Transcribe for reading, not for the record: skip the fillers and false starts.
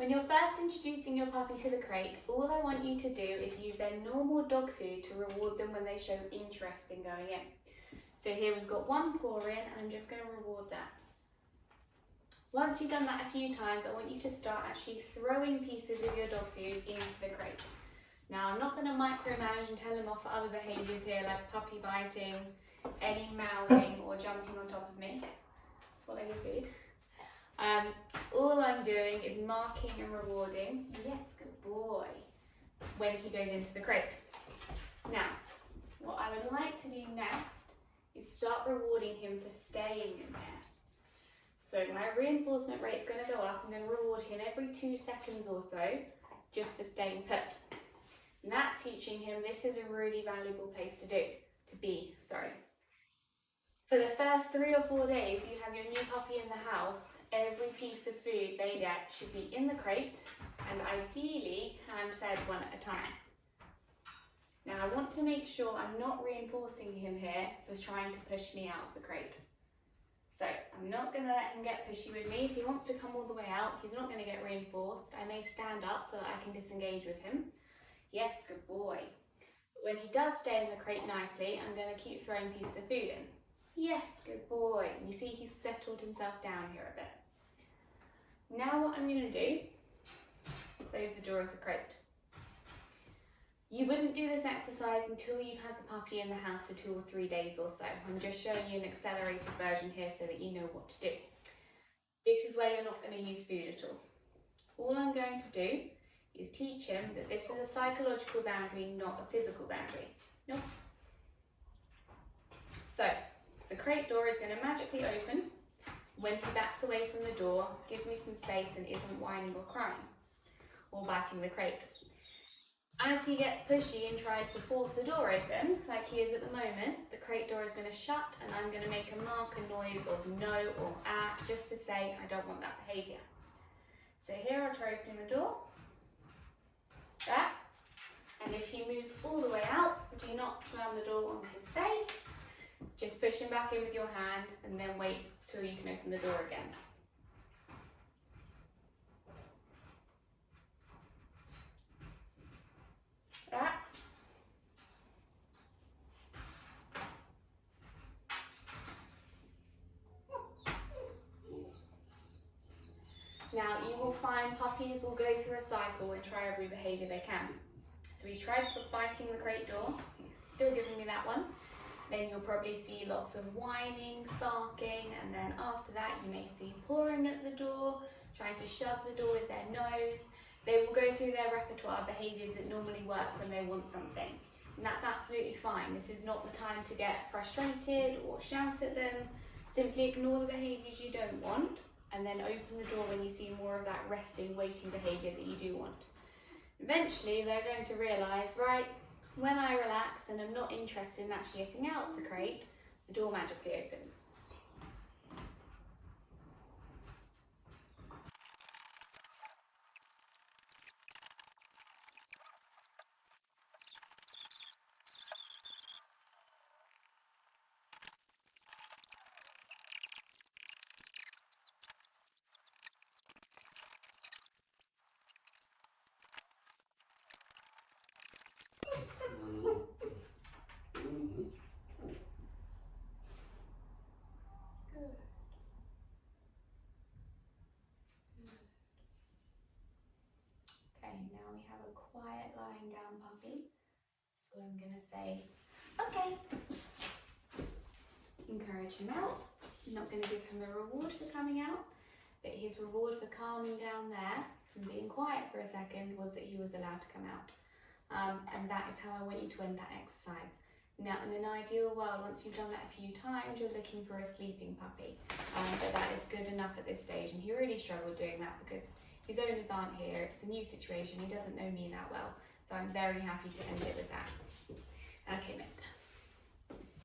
When you're first introducing your puppy to the crate, all I want you to do is use their normal dog food to reward them when they show interest in going in. So here we've got one paw in, and I'm just going to reward that. Once you've done that a few times, I want you to start actually throwing pieces of your dog food into the crate. Now, I'm not going to micromanage and tell him off for other behaviours here, like puppy biting, any mouthing or jumping on top of me. Swallow your food. All I'm doing is marking and rewarding, yes, good boy, when he goes into the crate. Now, what I would like to do next is start rewarding him for staying in there. So my reinforcement rate's going to go up. I'm going to reward him every 2 seconds or so, just for staying put. And that's teaching him this is a really valuable place to be. For the first 3 or 4 days you have your new puppy in the house, every piece of food they get should be in the crate and ideally hand-fed one at a time. Now I want to make sure I'm not reinforcing him here for trying to push me out of the crate. So I'm not going to let him get pushy with me. If he wants to come all the way out, he's not going to get reinforced. I may stand up so that I can disengage with him. Yes, good boy. When he does stay in the crate nicely, I'm going to keep throwing pieces of food in. Yes, good boy. And you see he's settled himself down here a bit. Now what I'm going to do, close the door of the crate. You wouldn't do this exercise until you've had the puppy in the house for 2 or 3 days or so. I'm just showing you an accelerated version here so that you know what to do. This is where you're not going to use food at all. All I'm going to do is teach him that this is a psychological boundary, not a physical boundary. Nope. So, the crate door is going to magically open when he backs away from the door, gives me some space and isn't whining or crying or biting the crate. As he gets pushy and tries to force the door open, like he is at the moment, the crate door is going to shut and I'm going to make a marker noise of no or ah, just to say I don't want that behaviour. So here I'll try opening the door. That. And if he moves all the way out, do not slam the door on his face. Just push him back in with your hand and then wait till you can open the door again. That. Now you will find puppies will go through a cycle and try every behaviour they can. So he's tried biting the crate door, still giving me that one. Then you'll probably see lots of whining, barking, and then after that you may see pawing at the door, trying to shove the door with their nose. They will go through their repertoire of behaviours that normally work when they want something. And that's absolutely fine. This is not the time to get frustrated or shout at them. Simply ignore the behaviours you don't want and then open the door when you see more of that resting, waiting behaviour that you do want. Eventually they're going to realise, right, when I relax and I'm not interested in actually getting out of the crate, the door magically opens. Okay, now we have a quiet lying down puppy. So I'm going to say, okay. Encourage him out. I'm not going to give him a reward for coming out, but his reward for calming down there and being quiet for a second was that he was allowed to come out. And that is how I want you to end that exercise. Now, in an ideal world, once you've done that a few times, you're looking for a sleeping puppy. But that is good enough at this stage. And he really struggled doing that because his owners aren't here. It's a new situation. He doesn't know me that well. So I'm very happy to end it with that. Okay, mister.